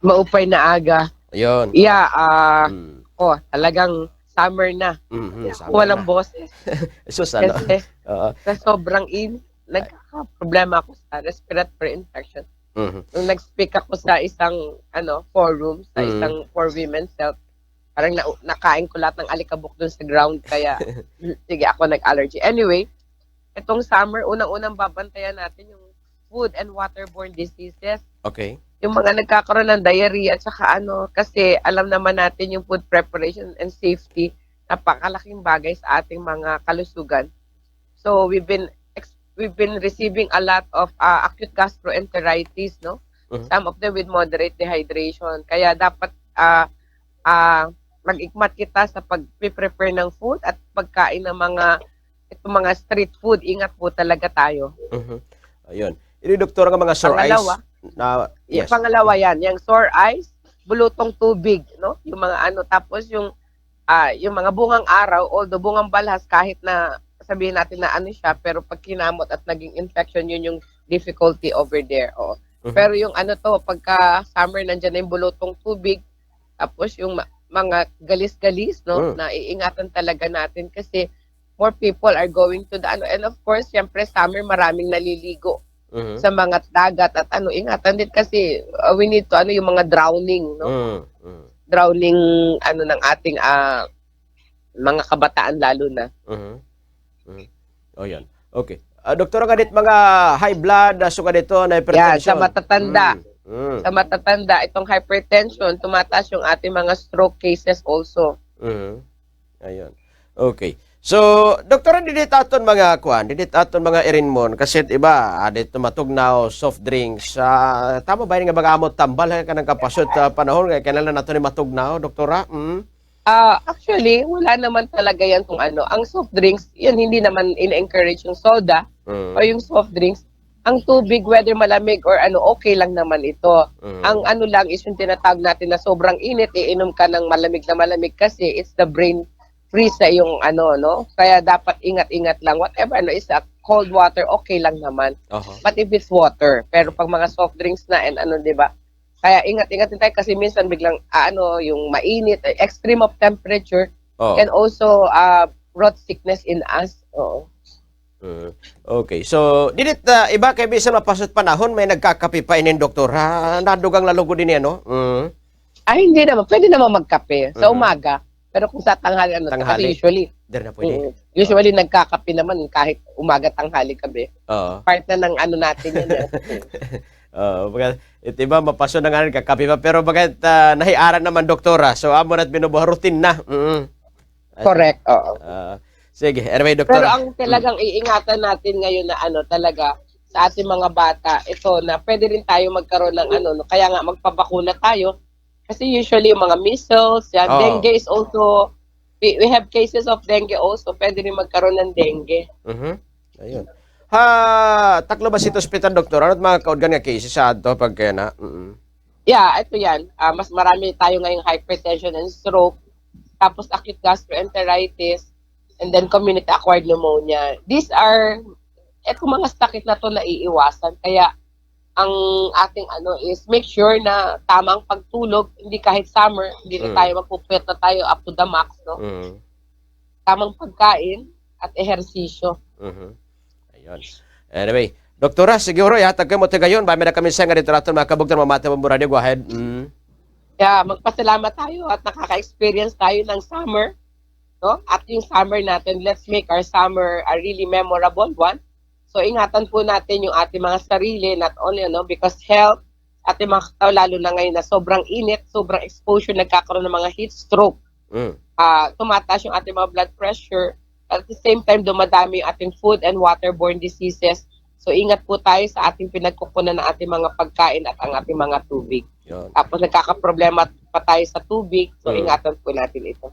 Maupay na aga. Ayun. Yeah, talagang summer na. Summer Walang na. boses. Sus, ano? Kasi Oo. sa sobrang nagkakaproblema ako sa respiratory infection. Nung nag-speak ako sa isang forum, sa isang for women's health, parang nakain ko lahat ng alikabok dun sa ground, kaya sige, ako nag-allergy. Anyway, itong summer, unang-unang babantayan natin yung food and waterborne diseases. Okay. Yung mga nagkakaroon ng diarrhea at saka kasi alam naman natin yung food preparation and safety, napakalaking bagay sa ating mga kalusugan. So we've been receiving a lot of acute gastroenteritis, no? Some of them with moderate dehydration. Kaya dapat mag-ikmat kita sa pag-prepare ng food at pagkain ng mga street food. Ingat po talaga tayo. Ayun. Ini doktor nga mga sore eyes. Yes. Pangalawa yan, yung sore eyes, bulutong tubig, no? Yung mga tapos yung mga bungang araw, although bungang balhas, kahit na sabihin natin na siya, pero pag kinamot at naging infection, yun yung difficulty over there. Oh. Pero yung pagka summer, nandiyan na yung bulutong tubig, tapos yung mga galis-galis, no? Na iingatan talaga natin kasi more people are going to the and of course, siyempre summer, maraming naliligo sa mga dagat at ingatan din kasi we need to yung mga drowning, no? Drowning ng ating mga kabataan lalo na. Oh, yan. Okay. Doktor, ganit mga high blood, sugar dito na hypertension. Yan, sa matatanda. Sa matatanda, itong hypertension, tumataas yung ating mga stroke cases also. Ayun. Okay. So, doktor, didit aton mga mga irinmon kasi iba, dito matugnaw, soft drinks. Tama ba yung nga bagamot tambal ka ng kapasot panahon kaya kailan na nato ni matugnaw, doktora? Actually, wala naman talaga yan kung Ang soft drinks, yan hindi naman in-encourage yung soda o yung soft drinks. Ang tubig, whether malamig or okay lang naman ito. Ang lang is yung tinatawag natin na sobrang init, iinom ka ng malamig na malamig kasi it's the brain freeze sa yung no? Kaya dapat ingat-ingat lang. Whatever is cold water, okay lang naman. But if it's water, pero pag mga soft drinks na and di ba? Kaya ingat-ingat din tayo kasi minsan biglang yung mainit, extreme of temperature can also brought sickness in us. Okay. So, didit iba kay bisan mapasot panahon may nagkakape pa inin doktor. Nadugang lalugo din yan, no? Hindi naman. Pwede naman magkape sa umaga. Pero kung sa tanghali, tanghali. Kasi usually nagkakape naman kahit umaga, tanghali, gabi. Part na ng natin yan. Iba mapaso na nga kakape pa pero bakit nahiaran naman doktora. So amo na't binubuha routine na. Correct. Sige, anyway, doktora. Pero ang talagang iingatan natin ngayon na talaga sa ating mga bata, ito na pwede rin tayo magkaroon ng kaya nga magpabakuna tayo. Kasi usually yung mga measles, dengue is also, we have cases of dengue also, pwede rin magkaroon ng dengue. Ayun. Taklo ba sito hospital, doktor? Ano't mga kaudgan nga cases sa ato pag kaya na? Yeah, ito yan. Mas marami tayo ngayong hypertension and stroke, tapos acute gastroenteritis, and then community-acquired pneumonia. These are, etong mga sakit na to na iiwasan. Kaya, ang ating is make sure na tamang pagtulog, hindi kahit summer, hindi na tayo magpupwet na tayo up to the max, no? Tamang pagkain at ehersisyo. Ayun. Anyway, doktora, siguro yatag kayo mo tagayon, bami na kami sa nga dito natin mga kabugtan mamata mo radio, go ahead. Yeah, magpasalamat tayo at nakaka-experience tayo ng summer, no? At yung summer natin, let's make our summer a really memorable one. So, ingatan po natin yung ating mga sarili, not only, because health, ating mga tao, lalo na ngayon na sobrang init, sobrang exposure, nagkakaroon ng mga heat stroke. Tumataas yung ating mga blood pressure. At the same time, dumadami yung ating food and waterborne diseases. So, ingat po tayo sa ating pinagkukunan ng ating mga pagkain at ang ating mga tubig. Tapos, nagkakaproblema pa tayo sa tubig. So, ingatan po natin ito.